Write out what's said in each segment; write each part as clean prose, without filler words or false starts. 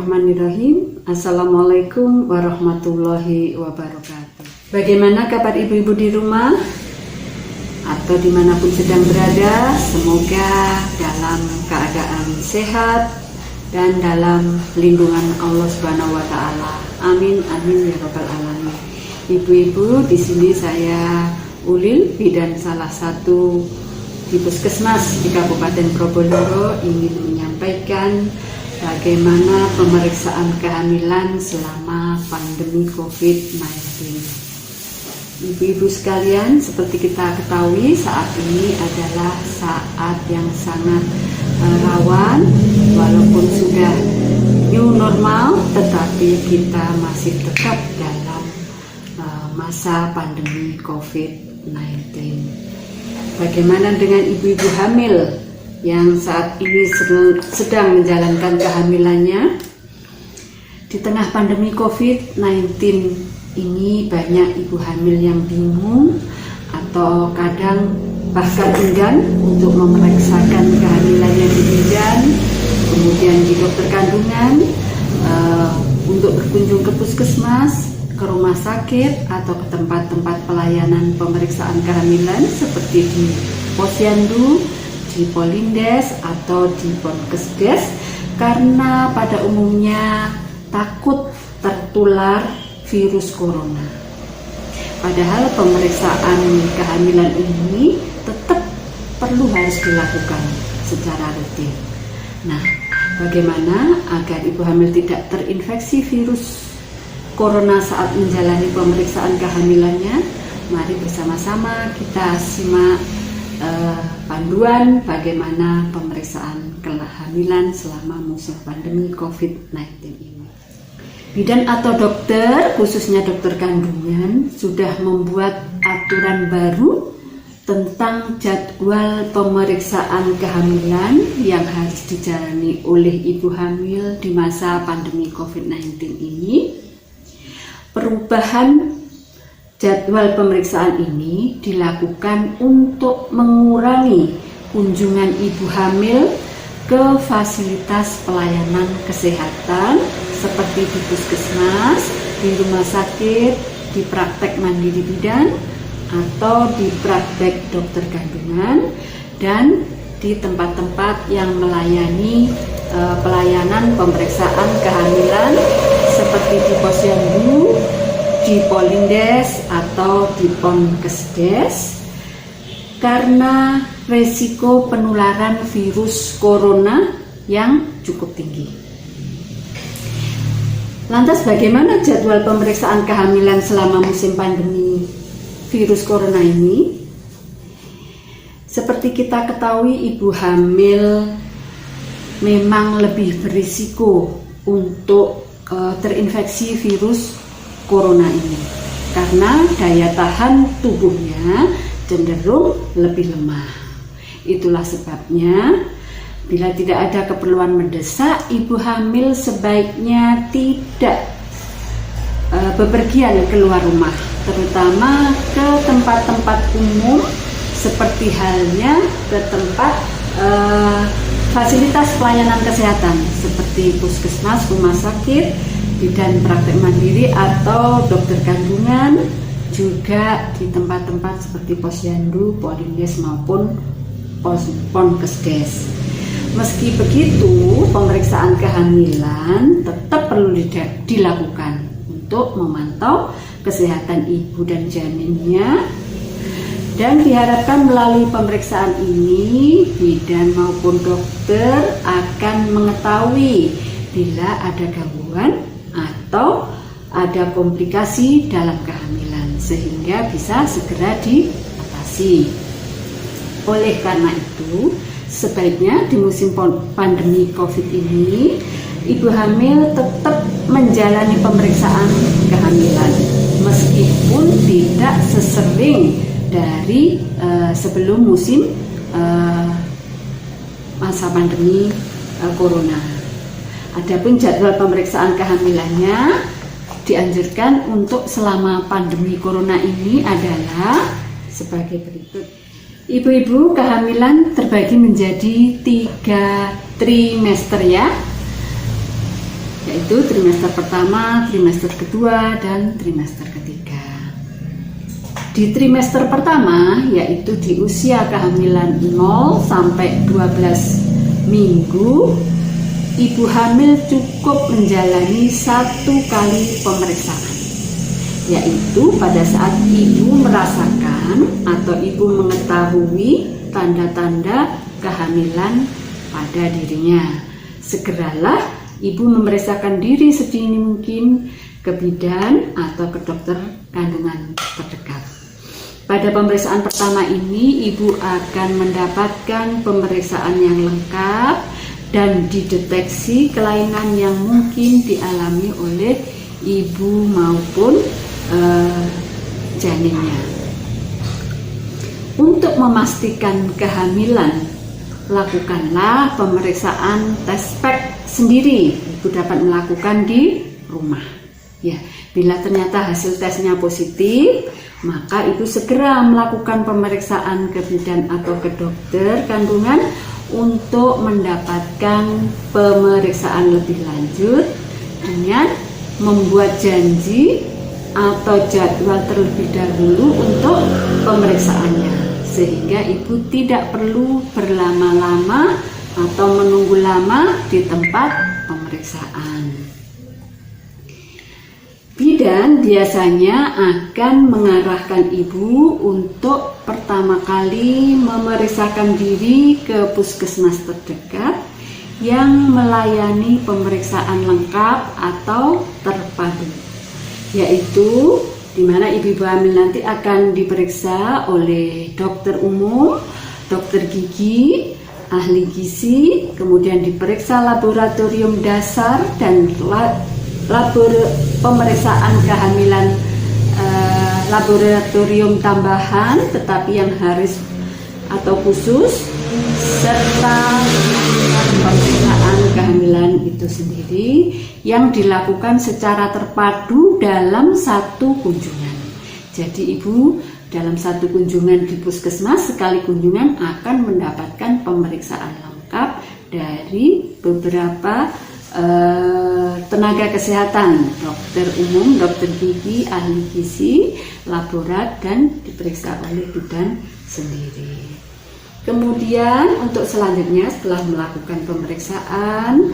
Bismillahirrahmanirrahim. Assalamualaikum warahmatullahi wabarakatuh. Bagaimana kabar ibu-ibu di rumah atau dimanapun sedang berada? Semoga dalam keadaan sehat dan dalam lindungan Allah Subhanahu wa Ta'ala. Amin amin ya rabbal alamin. Ibu-ibu, di sini saya Ulil, bidan salah satu di Puskesmas di Kabupaten Probolinggo, ingin menyampaikan bagaimana pemeriksaan kehamilan selama pandemi COVID-19. Ibu-ibu sekalian, seperti kita ketahui, saat ini adalah saat yang sangat rawan. Walaupun sudah new normal, tetapi kita masih tetap dalam masa pandemi COVID-19. Bagaimana dengan ibu-ibu hamil yang saat ini sedang menjalankan kehamilannya? Di tengah pandemi COVID-19 ini banyak ibu hamil yang bingung atau kadang bahkan enggan untuk memeriksakan kehamilannya di bidan, kemudian di dokter kandungan, untuk berkunjung ke puskesmas, ke rumah sakit, atau ke tempat-tempat pelayanan pemeriksaan kehamilan seperti di posyandu, di Polindes, atau di Ponkesdes, karena pada umumnya takut tertular virus corona. Padahal pemeriksaan kehamilan ini tetap harus dilakukan secara rutin. Nah, bagaimana agar ibu hamil tidak terinfeksi virus corona saat menjalani pemeriksaan kehamilannya? Mari bersama-sama kita simak panduan bagaimana pemeriksaan kehamilan selama musim pandemi COVID-19 ini. Bidan atau dokter, khususnya dokter kandungan, sudah membuat aturan baru tentang jadwal pemeriksaan kehamilan yang harus dijalani oleh ibu hamil di masa pandemi COVID-19 ini. Perubahan jadwal pemeriksaan ini dilakukan untuk mengurangi kunjungan ibu hamil ke fasilitas pelayanan kesehatan seperti di puskesmas, di rumah sakit, di praktek mandiri bidan, atau di praktek dokter kandungan, dan di tempat-tempat yang melayani pelayanan pemeriksaan kehamilan seperti di posyandu, di Polindes, atau di Ponkesdes, karena resiko penularan virus corona yang cukup tinggi. Lantas bagaimana jadwal pemeriksaan kehamilan selama musim pandemi virus corona ini? Seperti kita ketahui, ibu hamil memang lebih berisiko untuk terinfeksi virus corona ini karena daya tahan tubuhnya cenderung lebih lemah. Itulah sebabnya bila tidak ada keperluan mendesak, ibu hamil sebaiknya tidak bepergian keluar rumah, terutama ke tempat-tempat umum seperti halnya ke tempat fasilitas pelayanan kesehatan seperti puskesmas, rumah sakit, bidan praktek mandiri, atau dokter kandungan, juga di tempat-tempat seperti posyandu, Polindes, maupun Ponkesdes. Meski begitu, pemeriksaan kehamilan tetap perlu dilakukan untuk memantau kesehatan ibu dan janinnya, dan diharapkan melalui pemeriksaan ini bidan maupun dokter akan mengetahui bila ada gangguan atau ada komplikasi dalam kehamilan sehingga bisa segera diatasi. Oleh karena itu, sebaiknya di musim pandemi COVID ini ibu hamil tetap menjalani pemeriksaan kehamilan meskipun tidak sesering dari sebelum musim masa pandemi corona. Adapun jadwal pemeriksaan kehamilannya dianjurkan untuk selama pandemi corona ini adalah sebagai berikut. Ibu-ibu kehamilan terbagi menjadi 3 trimester ya. yaitu trimester pertama, trimester kedua, dan trimester ketiga. Di trimester pertama, yaitu di usia kehamilan 0 sampai 12 minggu, ibu hamil cukup menjalani 1 kali pemeriksaan, yaitu pada saat ibu merasakan atau ibu mengetahui tanda-tanda kehamilan pada dirinya. Segeralah ibu memeriksakan diri sedini mungkin ke bidan atau ke dokter kandungan terdekat. Pada pemeriksaan pertama ini, ibu akan mendapatkan pemeriksaan yang lengkap dan dideteksi kelainan yang mungkin dialami oleh ibu maupun janinnya. Untuk memastikan kehamilan, lakukanlah pemeriksaan tes pack sendiri. Ibu dapat melakukan di rumah. Ya, bila ternyata hasil tesnya positif, maka ibu segera melakukan pemeriksaan ke bidan atau ke dokter kandungan untuk mendapatkan pemeriksaan lebih lanjut dengan membuat janji atau jadwal terlebih dahulu untuk pemeriksaannya, sehingga ibu tidak perlu berlama-lama atau menunggu lama di tempat pemeriksaan. Bidan biasanya akan mengarahkan ibu untuk pertama kali memeriksakan diri ke puskesmas terdekat yang melayani pemeriksaan lengkap atau terpadu, yaitu di mana ibu hamil nanti akan diperiksa oleh dokter umum, dokter gigi, ahli gizi, kemudian diperiksa laboratorium dasar dan pemeriksaan kehamilan laboratorium tambahan tetapi yang harus atau khusus, serta pemeriksaan kehamilan itu sendiri yang dilakukan secara terpadu dalam satu kunjungan. Jadi ibu dalam satu kunjungan di puskesmas, sekali kunjungan akan mendapatkan pemeriksaan lengkap dari beberapa tenaga kesehatan, dokter umum, dokter gigi, ahli gizi, laborat, dan diperiksa oleh bidan sendiri. Kemudian untuk selanjutnya setelah melakukan pemeriksaan,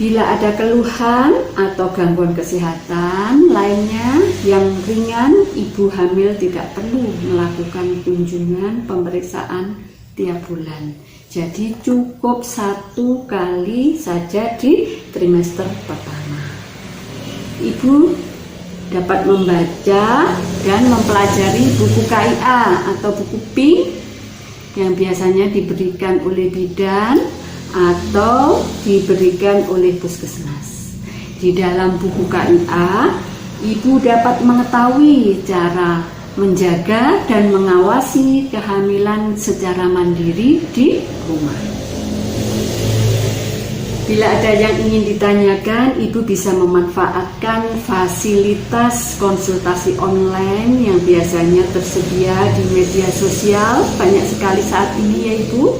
bila ada keluhan atau gangguan kesehatan lainnya yang ringan, ibu hamil tidak perlu melakukan kunjungan pemeriksaan tiap bulan. Jadi cukup 1 kali saja di trimester pertama. Ibu dapat membaca dan mempelajari buku KIA atau buku PINK yang biasanya diberikan oleh bidan atau diberikan oleh puskesmas. Di dalam buku KIA, ibu dapat mengetahui cara menjaga dan mengawasi kehamilan secara mandiri di rumah. Bila ada yang ingin ditanyakan, ibu bisa memanfaatkan fasilitas konsultasi online yang biasanya tersedia di media sosial, banyak sekali saat ini ya ibu.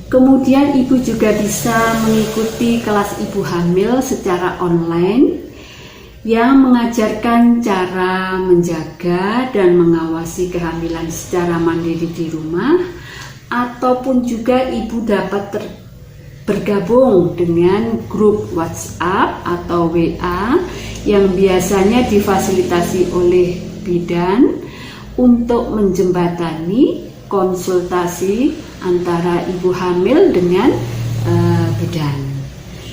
Kemudian ibu juga bisa mengikuti kelas ibu hamil secara online yang mengajarkan cara menjaga dan mengawasi kehamilan secara mandiri di rumah, ataupun juga ibu dapat bergabung dengan grup WhatsApp atau WA yang biasanya difasilitasi oleh bidan untuk menjembatani konsultasi antara ibu hamil dengan bidan,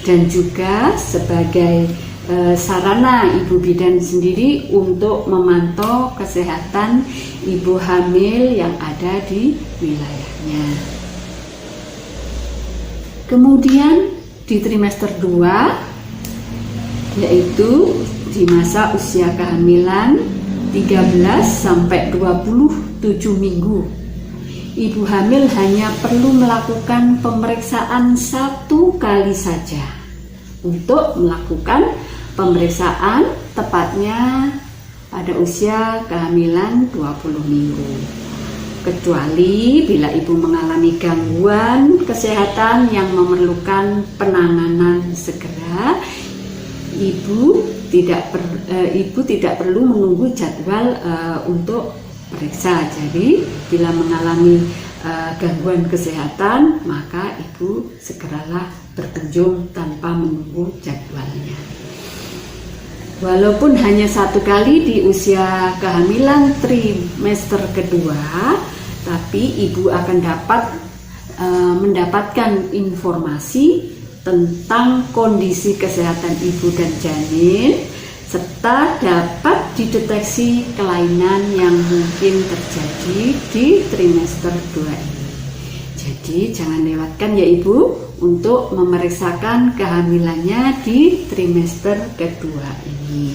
dan juga sebagai sarana ibu bidan sendiri untuk memantau kesehatan ibu hamil yang ada di wilayahnya. Kemudian di trimester 2, yaitu di masa usia kehamilan 13 sampai 27 minggu, ibu hamil hanya perlu melakukan pemeriksaan 1 kali saja untuk melakukan pemeriksaan tepatnya pada usia kehamilan 20 minggu. kecuali bila ibu mengalami gangguan kesehatan yang memerlukan penanganan segera, ibu tidak perlu menunggu jadwal untuk periksa. Jadi bila mengalami gangguan kesehatan, maka ibu segeralah berkunjung tanpa menunggu jadwalnya. Walaupun hanya 1 kali di usia kehamilan trimester kedua, tapi ibu akan mendapatkan informasi tentang kondisi kesehatan ibu dan janin, serta dapat dideteksi kelainan yang mungkin terjadi di trimester 2 ini. Jadi jangan lewatkan ya ibu untuk memeriksakan kehamilannya di trimester kedua ini.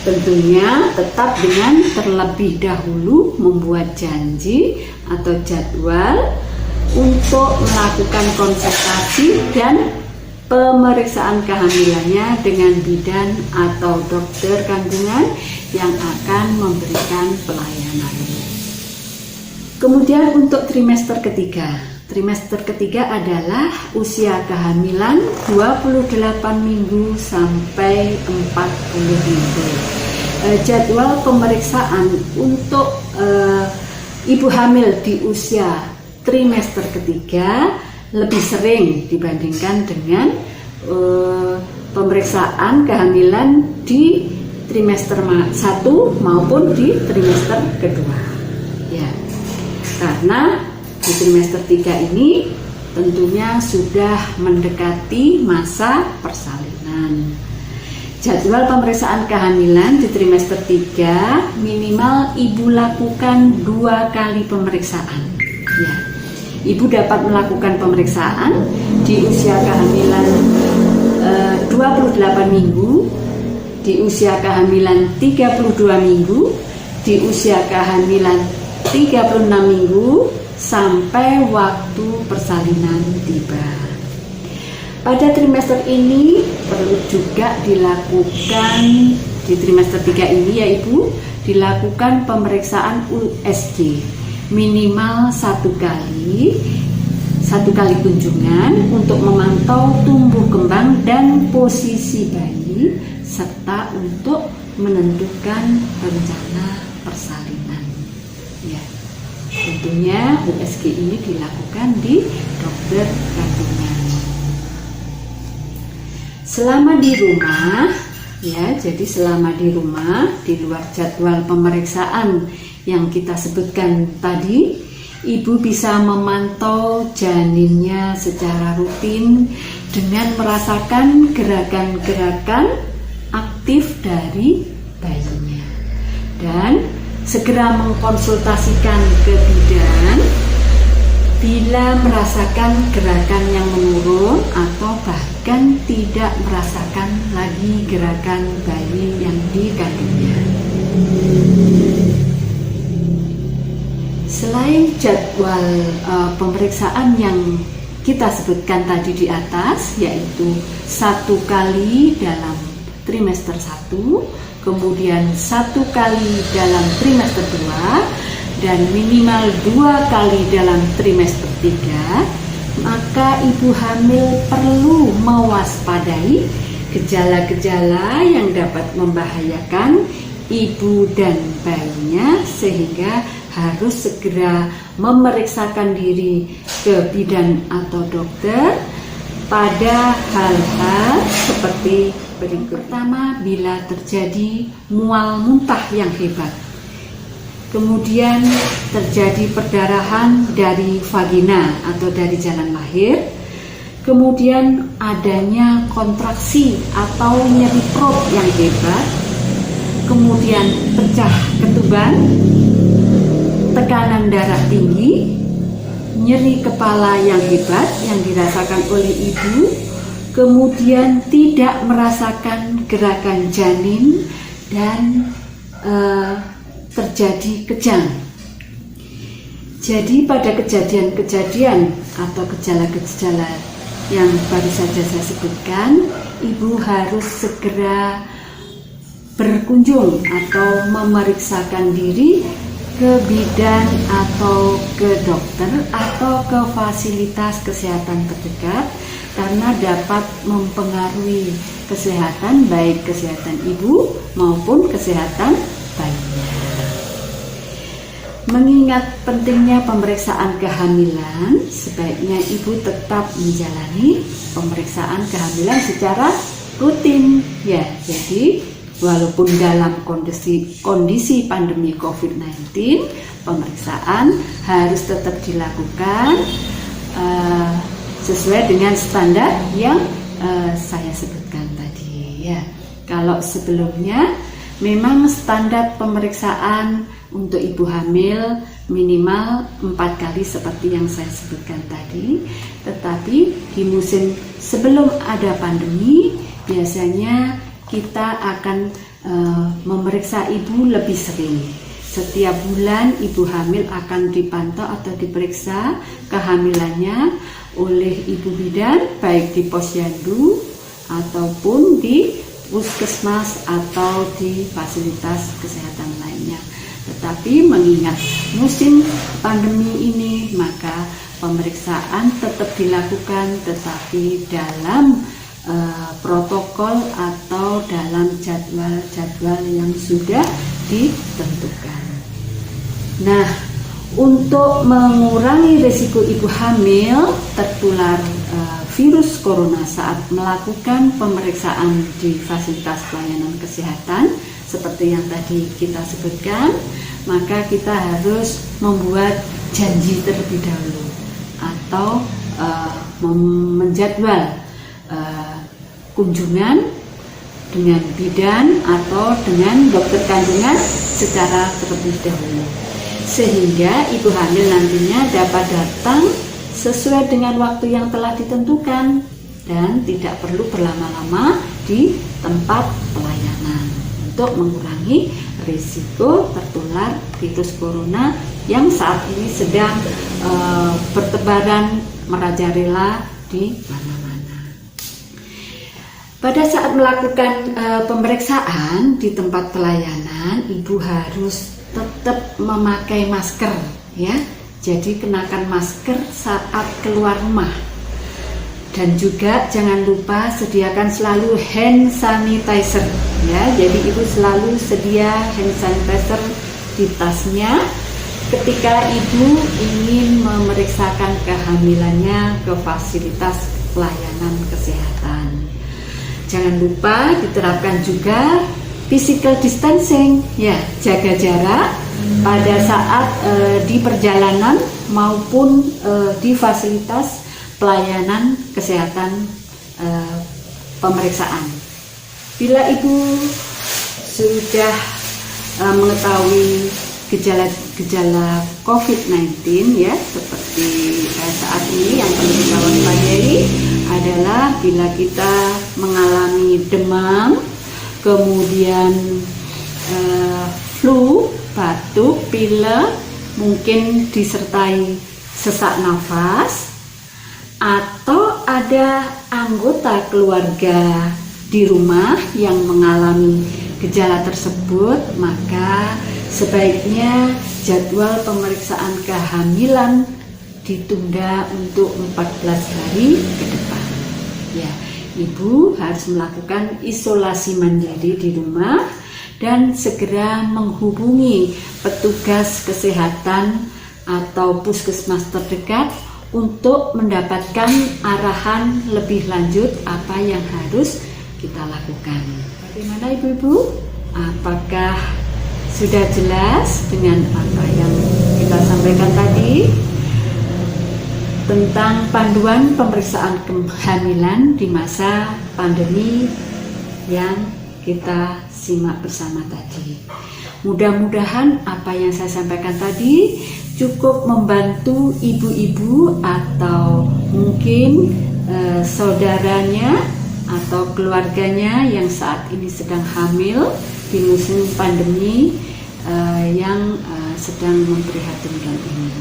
Tentunya tetap dengan terlebih dahulu membuat janji atau jadwal untuk melakukan konsultasi dan pemeriksaan kehamilannya dengan bidan atau dokter kandungan yang akan memberikan pelayanan. Kemudian untuk trimester ketiga. Trimester ketiga adalah usia kehamilan 28 minggu sampai 40 minggu. Jadwal pemeriksaan untuk ibu hamil di usia trimester ketiga lebih sering dibandingkan dengan pemeriksaan kehamilan di trimester 1 maupun di trimester kedua. Ya. Karena di trimester 3 ini tentunya sudah mendekati masa persalinan. Jadwal pemeriksaan kehamilan di trimester 3 minimal ibu lakukan 2 kali pemeriksaan. Ya. Ibu dapat melakukan pemeriksaan di usia kehamilan 28 minggu, di usia kehamilan 32 minggu, di usia kehamilan 36 minggu, sampai waktu persalinan tiba. Pada trimester ini perlu juga dilakukan, di trimester 3 ini ya ibu, dilakukan pemeriksaan USG minimal 1 kali kunjungan untuk memantau tumbuh kembang dan posisi bayi serta untuk menentukan rencana persalinan. Ya, tentunya USG ini dilakukan di dokter kandungan. Selama di rumah, ya, jadi selama di rumah di luar jadwal pemeriksaan yang kita sebutkan tadi, ibu bisa memantau janinnya secara rutin dengan merasakan gerakan-gerakan aktif dari bayinya dan segera mengkonsultasikan ke bidan bila merasakan gerakan yang menurun atau bahkan tidak merasakan lagi gerakan bayi yang dikandungnya. Selain jadwal pemeriksaan yang kita sebutkan tadi di atas, yaitu 1 kali dalam trimester 1, kemudian 1 kali dalam trimester 2, dan minimal 2 kali dalam trimester 3, maka ibu hamil perlu mewaspadai gejala-gejala yang dapat membahayakan ibu dan bayinya, sehingga harus segera memeriksakan diri ke bidan atau dokter pada hal-hal seperti berikut. Pertama, bila terjadi mual muntah yang hebat, kemudian terjadi perdarahan dari vagina atau dari jalan lahir, kemudian adanya kontraksi atau nyeri perut yang hebat, kemudian pecah ketuban, tekanan darah tinggi, nyeri kepala yang hebat yang dirasakan oleh ibu, kemudian tidak merasakan gerakan janin dan terjadi kejang. Jadi pada kejadian-kejadian atau gejala-gejala yang baru saja saya sebutkan, ibu harus segera berkunjung atau memeriksakan diri ke bidan atau ke dokter atau ke fasilitas kesehatan terdekat karena dapat mempengaruhi kesehatan baik kesehatan ibu maupun kesehatan bayinya. Mengingat pentingnya pemeriksaan kehamilan, sebaiknya ibu tetap menjalani pemeriksaan kehamilan secara rutin ya. Jadi walaupun dalam kondisi pandemi COVID-19, pemeriksaan harus tetap dilakukan sesuai dengan standar yang saya sebutkan tadi ya. Kalau sebelumnya memang standar pemeriksaan untuk ibu hamil minimal 4 kali seperti yang saya sebutkan tadi, tetapi di musim sebelum ada pandemi biasanya kita akan memeriksa ibu lebih sering. Setiap bulan ibu hamil akan dipantau atau diperiksa kehamilannya oleh ibu bidan baik di posyandu ataupun di puskesmas atau di fasilitas kesehatan lainnya. Tetapi mengingat musim pandemi ini, maka pemeriksaan tetap dilakukan tetapi dalam protokol atau dalam jadwal yang sudah ditentukan. Nah, untuk mengurangi risiko ibu hamil tertular virus corona saat melakukan pemeriksaan di fasilitas pelayanan kesehatan seperti yang tadi kita sebutkan, maka kita harus membuat janji terlebih dahulu atau menjadwal kunjungan dengan bidan atau dengan dokter kandungan secara terlebih dahulu, sehingga ibu hamil nantinya dapat datang sesuai dengan waktu yang telah ditentukan dan tidak perlu berlama-lama di tempat pelayanan untuk mengurangi risiko tertular virus corona yang saat ini sedang bertebaran merajalela di mana-mana. Pada saat melakukan pemeriksaan di tempat pelayanan, ibu harus tetap memakai masker ya. Jadi kenakan masker saat keluar rumah. Dan juga jangan lupa sediakan selalu hand sanitizer ya. Jadi ibu selalu sedia hand sanitizer di tasnya ketika ibu ingin memeriksakan kehamilannya ke fasilitas pelayanan kesehatan. Jangan lupa diterapkan juga physical distancing ya, jaga jarak pada saat di perjalanan maupun di fasilitas pelayanan kesehatan pemeriksaan. Bila ibu sudah mengetahui gejala COVID-19 ya, seperti saat ini yang perlu kita waspadai adalah bila kita mengalami demam, kemudian flu, batuk, pilek, mungkin disertai sesak nafas, atau ada anggota keluarga di rumah yang mengalami gejala tersebut, maka sebaiknya jadwal pemeriksaan kehamilan ditunda untuk 14 hari ke depan. Ya, ibu harus melakukan isolasi mandiri di rumah dan segera menghubungi petugas kesehatan atau puskesmas terdekat untuk mendapatkan arahan lebih lanjut apa yang harus kita lakukan. Bagaimana ibu-ibu? Apakah sudah jelas dengan apa yang kita sampaikan tadi tentang panduan pemeriksaan kehamilan di masa pandemi yang kita simak bersama tadi? Mudah-mudahan apa yang saya sampaikan tadi cukup membantu ibu-ibu atau mungkin saudaranya atau keluarganya yang saat ini sedang hamil di musim pandemi yang sedang memprihatinkan ini.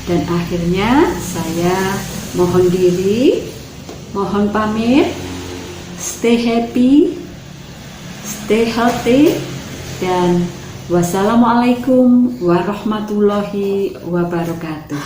Dan akhirnya saya mohon diri, mohon pamit, stay happy, stay healthy, dan Wassalamualaikum warahmatullahi wabarakatuh.